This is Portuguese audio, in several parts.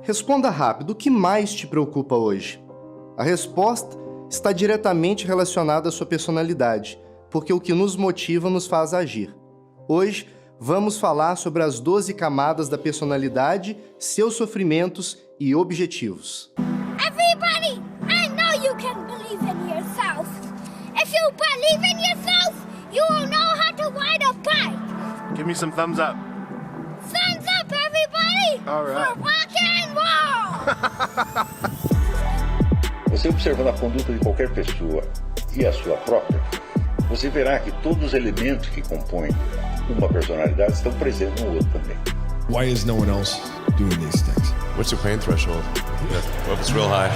Responda rápido, o que mais te preocupa hoje? A resposta está diretamente relacionada à sua personalidade, porque o que nos motiva nos faz agir. Hoje, vamos falar sobre as 12 camadas da personalidade, seus sofrimentos e objetivos. Everybody, I know you can believe in yourself. If you believe in yourself, you will know how to ride a bike. Give me some thumbs up. Thumbs up, everybody! All right. For rock and roll! Você observando a conduta de qualquer pessoa e a sua própria, você verá que todos os elementos que compõem uma personalidade estão presentes no outro também. Why is no one else doing these things? What's your pain threshold? Well, if it's real high.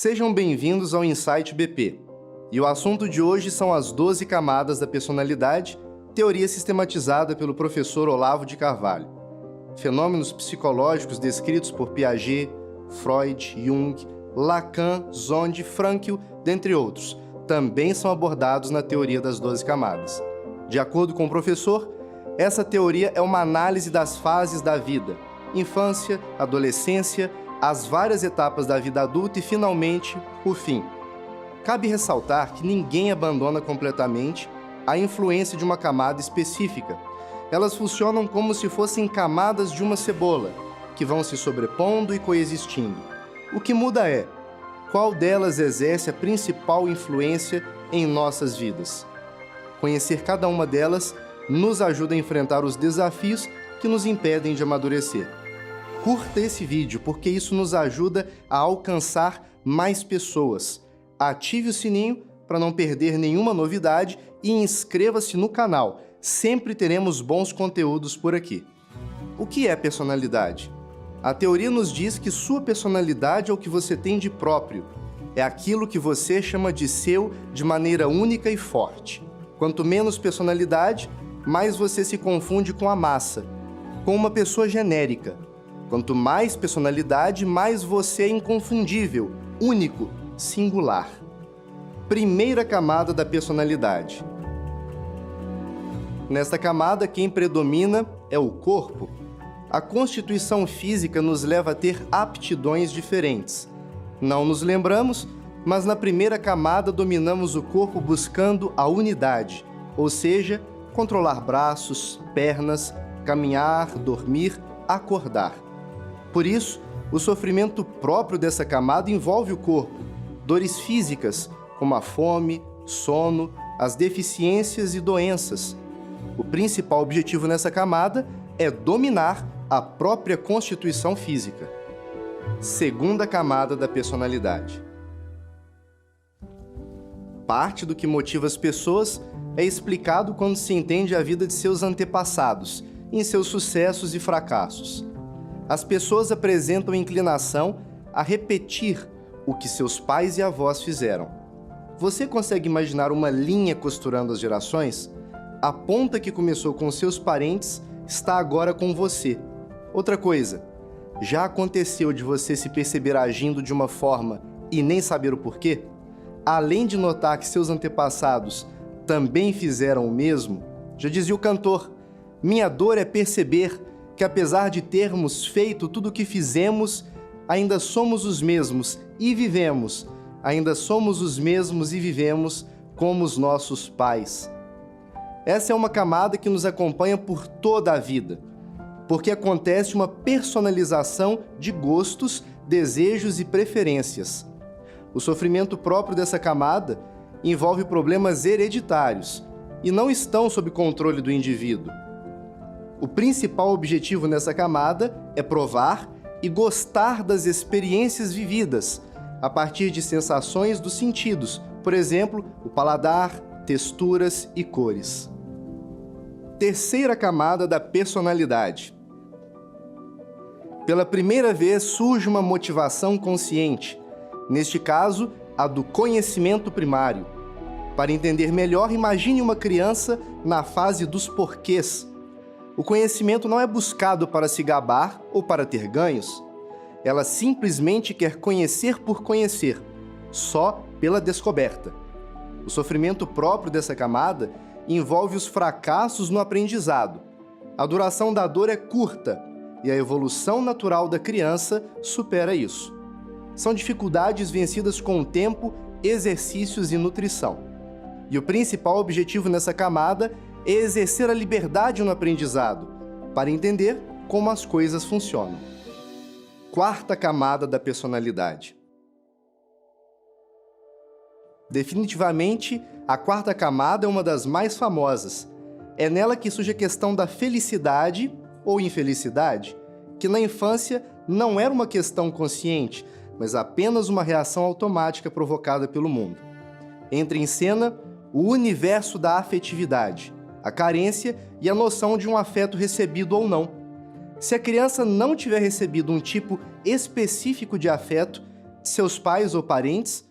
Sejam bem-vindos ao Insight BP. E o assunto de hoje são as 12 camadas da personalidade, teoria sistematizada pelo professor Olavo de Carvalho. Fenômenos psicológicos descritos por Piaget, Freud, Jung, Lacan, Zonde, Frankl, dentre outros, também são abordados na teoria das 12 camadas. De acordo com o professor, essa teoria é uma análise das fases da vida, infância, adolescência, as várias etapas da vida adulta e, finalmente, o fim. Cabe ressaltar que ninguém abandona completamente a influência de uma camada específica. Elas funcionam como se fossem camadas de uma cebola, que vão se sobrepondo e coexistindo. O que muda é qual delas exerce a principal influência em nossas vidas. Conhecer cada uma delas nos ajuda a enfrentar os desafios que nos impedem de amadurecer. Curta esse vídeo, porque isso nos ajuda a alcançar mais pessoas. Ative o sininho para não perder nenhuma novidade e inscreva-se no canal. Sempre teremos bons conteúdos por aqui. O que é personalidade? A teoria nos diz que sua personalidade é o que você tem de próprio. É aquilo que você chama de seu de maneira única e forte. Quanto menos personalidade, mais você se confunde com a massa, com uma pessoa genérica. Quanto mais personalidade, mais você é inconfundível, único, singular. Primeira camada da personalidade. Nesta camada, quem predomina é o corpo. A constituição física nos leva a ter aptidões diferentes. Não nos lembramos, mas na primeira camada dominamos o corpo buscando a unidade, ou seja, controlar braços, pernas, caminhar, dormir, acordar. Por isso, o sofrimento próprio dessa camada envolve o corpo, dores físicas, como a fome, sono, as deficiências e doenças. O principal objetivo nessa camada é dominar a própria constituição física. Segunda camada da personalidade. Parte do que motiva as pessoas é explicado quando se entende a vida de seus antepassados, em seus sucessos e fracassos. As pessoas apresentam inclinação a repetir o que seus pais e avós fizeram. Você consegue imaginar uma linha costurando as gerações? A ponta que começou com seus parentes está agora com você. Outra coisa, já aconteceu de você se perceber agindo de uma forma e nem saber o porquê? Além de notar que seus antepassados também fizeram o mesmo, já dizia o cantor, minha dor é perceber que apesar de termos feito tudo o que fizemos, ainda somos os mesmos e vivemos, ainda somos os mesmos e vivemos como os nossos pais. Essa é uma camada que nos acompanha por toda a vida, porque acontece uma personalização de gostos, desejos e preferências. O sofrimento próprio dessa camada envolve problemas hereditários e não estão sob controle do indivíduo. O principal objetivo nessa camada é provar e gostar das experiências vividas, a partir de sensações dos sentidos, por exemplo, o paladar, texturas e cores. Terceira camada da personalidade. Pela primeira vez surge uma motivação consciente, neste caso, a do conhecimento primário. Para entender melhor, imagine uma criança na fase dos porquês. O conhecimento não é buscado para se gabar ou para ter ganhos. Ela simplesmente quer conhecer por conhecer, só pela descoberta. O sofrimento próprio dessa camada envolve os fracassos no aprendizado. A duração da dor é curta e a evolução natural da criança supera isso. São dificuldades vencidas com o tempo, exercícios e nutrição. E o principal objetivo nessa camada é exercer a liberdade no aprendizado, para entender como as coisas funcionam. Quarta camada da personalidade. Definitivamente, a quarta camada é uma das mais famosas. É nela que surge a questão da felicidade ou infelicidade, que na infância não era uma questão consciente, mas apenas uma reação automática provocada pelo mundo. Entra em cena o universo da afetividade, a carência e a noção de um afeto recebido ou não. Se a criança não tiver recebido um tipo específico de afeto de seus pais ou parentes,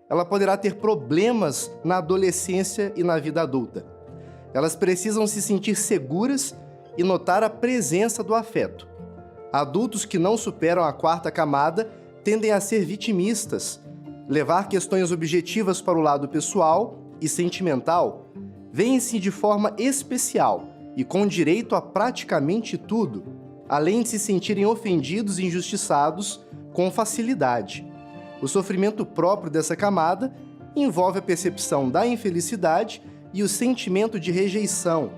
ela poderá ter problemas na adolescência e na vida adulta. Elas precisam se sentir seguras e notar a presença do afeto. Adultos que não superam a quarta camada tendem a ser vitimistas, levar questões objetivas para o lado pessoal e sentimental, veem-se de forma especial e com direito a praticamente tudo, além de se sentirem ofendidos e injustiçados com facilidade. O sofrimento próprio dessa camada envolve a percepção da infelicidade e o sentimento de rejeição.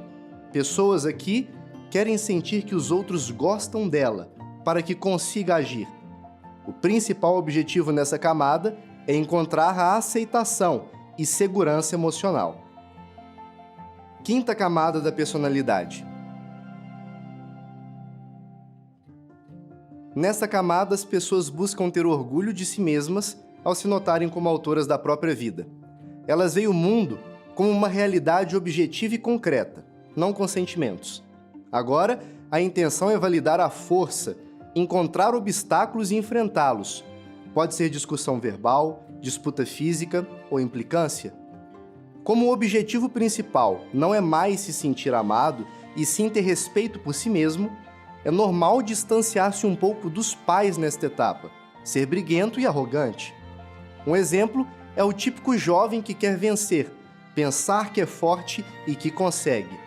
Pessoas aqui querem sentir que os outros gostam dela para que consiga agir. O principal objetivo nessa camada é encontrar a aceitação e segurança emocional. Quinta camada da personalidade. Nessa camada, as pessoas buscam ter orgulho de si mesmas ao se notarem como autoras da própria vida. Elas veem o mundo como uma realidade objetiva e concreta, não com sentimentos. Agora, a intenção é validar a força, encontrar obstáculos e enfrentá-los. Pode ser discussão verbal, disputa física ou implicância. Como o objetivo principal não é mais se sentir amado e sim ter respeito por si mesmo, é normal distanciar-se um pouco dos pais nesta etapa, ser briguento e arrogante. Um exemplo é o típico jovem que quer vencer, pensar que é forte e que consegue.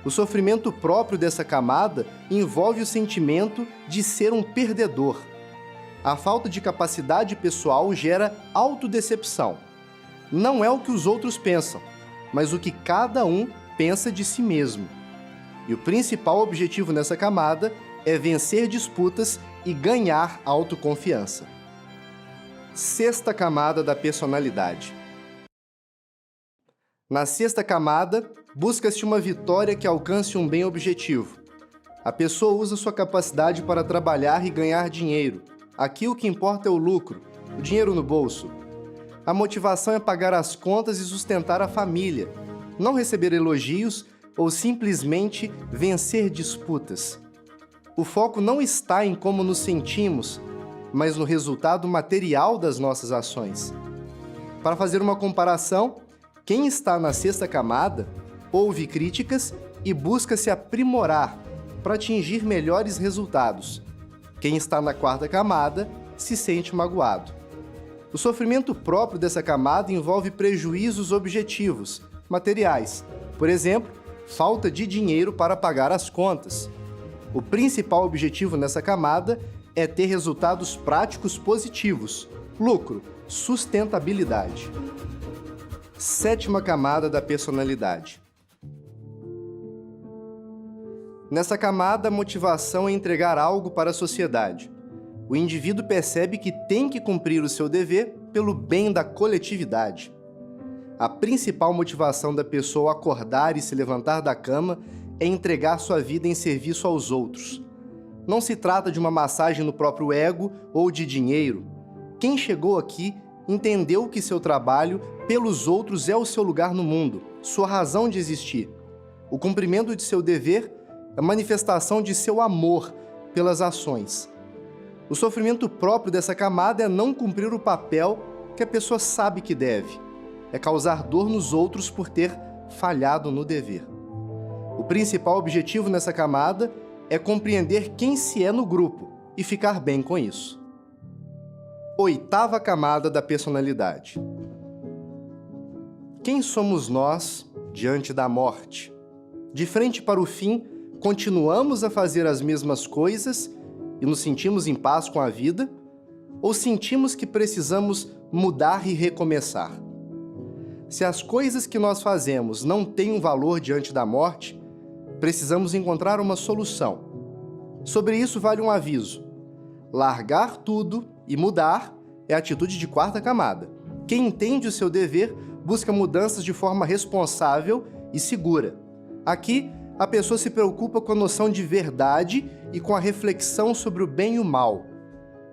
O sofrimento próprio dessa camada envolve o sentimento de ser um perdedor. A falta de capacidade pessoal gera autodecepção. Não é o que os outros pensam, mas o que cada um pensa de si mesmo. E o principal objetivo nessa camada é vencer disputas e ganhar autoconfiança. Sexta camada da personalidade. Na sexta camada, busca-se uma vitória que alcance um bem objetivo. A pessoa usa sua capacidade para trabalhar e ganhar dinheiro. Aqui o que importa é o lucro, o dinheiro no bolso. A motivação é pagar as contas e sustentar a família, não receber elogios ou simplesmente vencer disputas. O foco não está em como nos sentimos, mas no resultado material das nossas ações. Para fazer uma comparação, quem está na sexta camada ouve críticas e busca se aprimorar para atingir melhores resultados. Quem está na quarta camada se sente magoado. O sofrimento próprio dessa camada envolve prejuízos objetivos, materiais. Por exemplo, falta de dinheiro para pagar as contas. O principal objetivo nessa camada é ter resultados práticos positivos, lucro, sustentabilidade. Sétima camada da personalidade. Nessa camada, a motivação é entregar algo para a sociedade. O indivíduo percebe que tem que cumprir o seu dever pelo bem da coletividade. A principal motivação da pessoa ao acordar e se levantar da cama é entregar sua vida em serviço aos outros. Não se trata de uma massagem no próprio ego ou de dinheiro. Quem chegou aqui entendeu que seu trabalho pelos outros é o seu lugar no mundo, sua razão de existir. O cumprimento de seu dever é a manifestação de seu amor pelas ações. O sofrimento próprio dessa camada é não cumprir o papel que a pessoa sabe que deve. É causar dor nos outros por ter falhado no dever. O principal objetivo nessa camada é compreender quem se é no grupo e ficar bem com isso. Oitava camada da personalidade. Quem somos nós diante da morte? De frente para o fim, continuamos a fazer as mesmas coisas e nos sentimos em paz com a vida? Ou sentimos que precisamos mudar e recomeçar? Se as coisas que nós fazemos não têm um valor diante da morte, precisamos encontrar uma solução. Sobre isso vale um aviso. Largar tudo e mudar é a atitude de quarta camada. Quem entende o seu dever busca mudanças de forma responsável e segura. Aqui, a pessoa se preocupa com a noção de verdade e com a reflexão sobre o bem e o mal.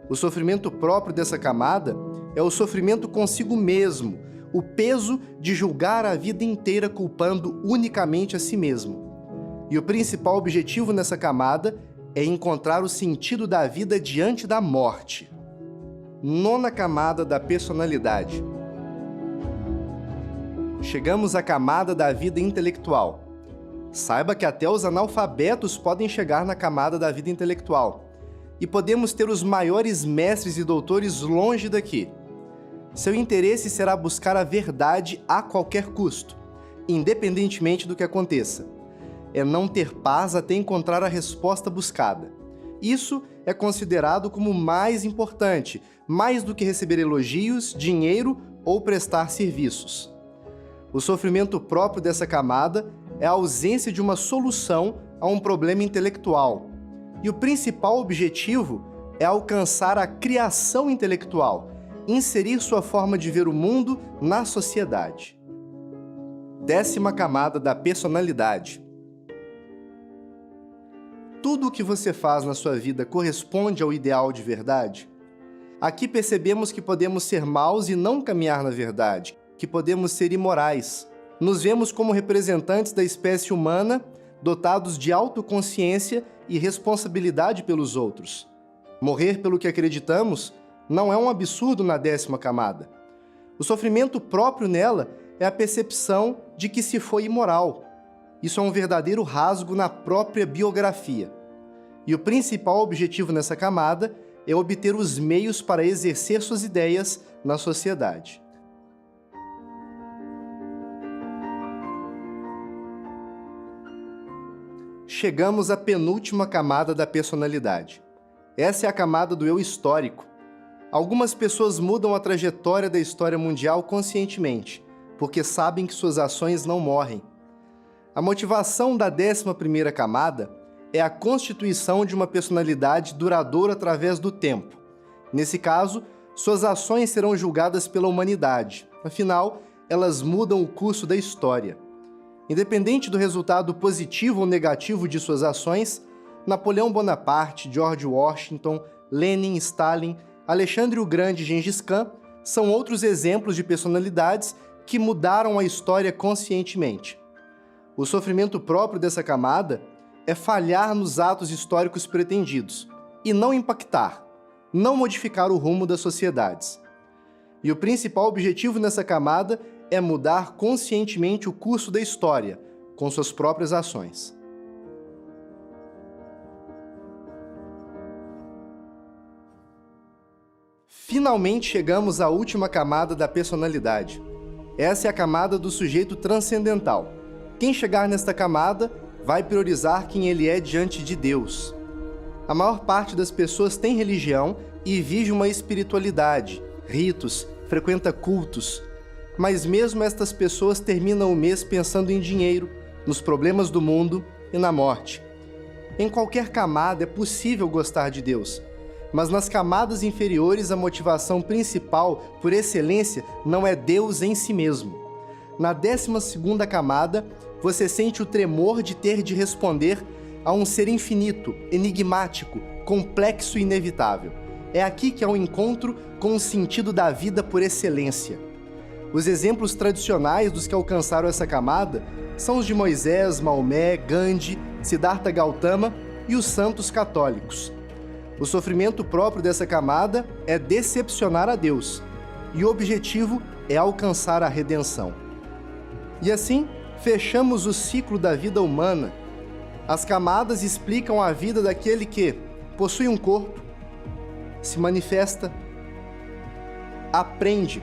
O sofrimento próprio dessa camada é o sofrimento consigo mesmo, o peso de julgar a vida inteira culpando unicamente a si mesmo. E o principal objetivo nessa camada é encontrar o sentido da vida diante da morte. Nona camada da personalidade. Chegamos à camada da vida intelectual. Saiba que até os analfabetos podem chegar na camada da vida intelectual. E podemos ter os maiores mestres e doutores longe daqui. Seu interesse será buscar a verdade a qualquer custo, independentemente do que aconteça. É não ter paz até encontrar a resposta buscada. Isso é considerado como mais importante, mais do que receber elogios, dinheiro ou prestar serviços. O sofrimento próprio dessa camada é a ausência de uma solução a um problema intelectual. E o principal objetivo é alcançar a criação intelectual, inserir sua forma de ver o mundo na sociedade. 10ª camada da personalidade. Tudo o que você faz na sua vida corresponde ao ideal de verdade? Aqui percebemos que podemos ser maus e não caminhar na verdade, que podemos ser imorais. Nos vemos como representantes da espécie humana, dotados de autoconsciência e responsabilidade pelos outros. Morrer pelo que acreditamos não é um absurdo na 10ª camada. O sofrimento próprio nela é a percepção de que se foi imoral. Isso é um verdadeiro rasgo na própria biografia. E o principal objetivo nessa camada é obter os meios para exercer suas ideias na sociedade. Chegamos à penúltima camada da personalidade. Essa é a camada do eu histórico. Algumas pessoas mudam a trajetória da história mundial conscientemente, porque sabem que suas ações não morrem. A motivação da 11ª camada é a constituição de uma personalidade duradoura através do tempo. Nesse caso, suas ações serão julgadas pela humanidade. Afinal, elas mudam o curso da história. Independente do resultado positivo ou negativo de suas ações, Napoleão Bonaparte, George Washington, Lenin, Stalin, Alexandre o Grande e Gengis Khan são outros exemplos de personalidades que mudaram a história conscientemente. O sofrimento próprio dessa camada é falhar nos atos históricos pretendidos e não impactar, não modificar o rumo das sociedades. E o principal objetivo nessa camada é mudar conscientemente o curso da história, com suas próprias ações. Finalmente chegamos à última camada da personalidade. Essa é a camada do sujeito transcendental. Quem chegar nesta camada vai priorizar quem ele é diante de Deus. A maior parte das pessoas tem religião e vive uma espiritualidade, ritos, frequenta cultos. Mas mesmo estas pessoas terminam o mês pensando em dinheiro, nos problemas do mundo e na morte. Em qualquer camada é possível gostar de Deus, mas nas camadas inferiores a motivação principal, por excelência, não é Deus em si mesmo. Na 12ª camada, você sente o tremor de ter de responder a um ser infinito, enigmático, complexo e inevitável. É aqui que há um encontro com o sentido da vida por excelência. Os exemplos tradicionais dos que alcançaram essa camada são os de Moisés, Maomé, Gandhi, Siddhartha Gautama e os santos católicos. O sofrimento próprio dessa camada é decepcionar a Deus, e o objetivo é alcançar a redenção. E assim, fechamos o ciclo da vida humana. As camadas explicam a vida daquele que possui um corpo, se manifesta, aprende,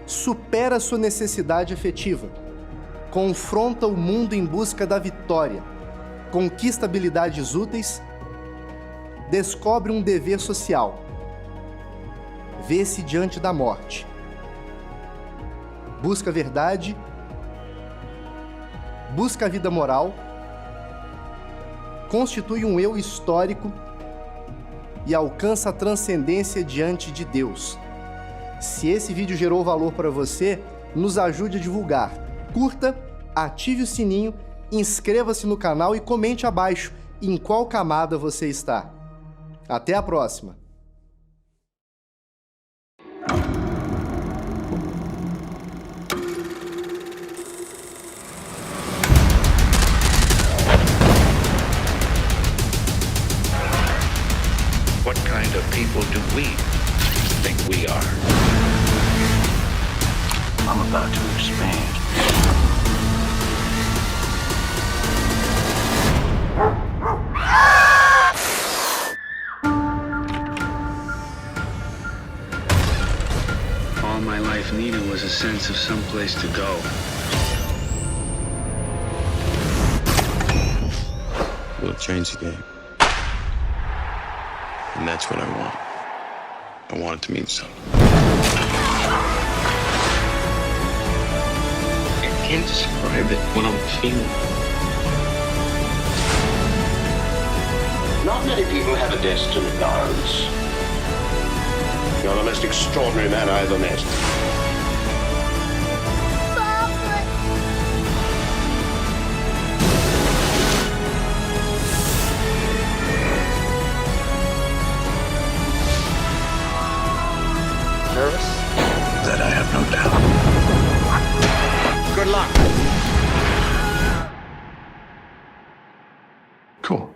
supera sua necessidade afetiva, confronta o mundo em busca da vitória, conquista habilidades úteis, descobre um dever social, vê-se diante da morte, busca a verdade, busca a vida moral, constitui um eu histórico e alcança a transcendência diante de Deus. Se esse vídeo gerou valor para você, nos ajude a divulgar. Curta, ative o sininho, inscreva-se no canal e comente abaixo em qual camada você está. Até a próxima! What kind of people do we think we are? I'm about to expand. All my life needed was a sense of someplace to go. We'll change the game. And that's what I want. I want it to mean something. I can't describe it, what I'm feeling. Not many people have a destiny, Lawrence. You're the most extraordinary man I ever met. Nervous? That I have no doubt. Good luck. Cool.